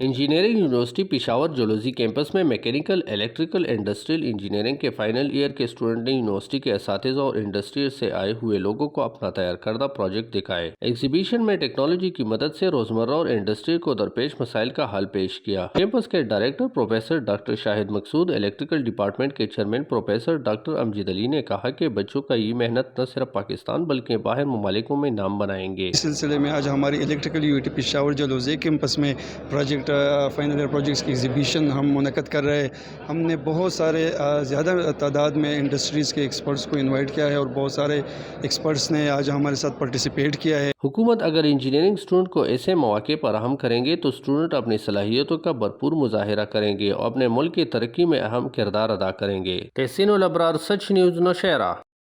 Engineering university Peshawar zoology campus में mechanical, electrical, industrial engineering के final year के student ने यूनिवर्सिटी के असातिज़ा और इंडस्ट्री से आए हुए लोगों को अपना तैयार करदा प्रोजेक्ट दिखाए। एग्जीबिशन में टेक्नोलॉजी की मदद से रोजमर्रा और इंडस्ट्री को दरपेश मसाइल का हल पेश किया। कैंपस के डायरेक्टर प्रोफेसर डॉक्टर शाहिद मकसूद, इलेक्ट्रिकल डिपार्टमेंट के chairman professor doctor Amjad Ali ने कहा कि बच्चों का ये मेहनत न सिर्फ पाकिस्तान बल्कि बाहर ममालिकों में नाम बनाएंगे। इस सिलसिले में आज हमारी electrical university Peshawar zoology campus में प्रोजेक्ट फाइनल ईयर प्रोजेक्ट्स की एग्जीबिशन हम मुनक़्क़द कर रहे हैं। हमने बहुत सारे ज़्यादा तादाद में इंडस्ट्रीज़ के एक्सपर्ट्स को इनवाइट किया है और बहुत सारे एक्सपर्ट्स ने आज हमारे साथ पार्टिसिपेट किया है। हुकूमत अगर इंजीनियरिंग स्टूडेंट को ऐसे मौके फराहम करेंगे तो स्टूडेंट अपनी सलाहियतों का भरपूर मुजाहिरा करेंगे और अपने मुल्क की तरक्की में अहम किरदार अदा करेंगे। तहसीनुल अबरार, सच न्यूज़, नौशहरा।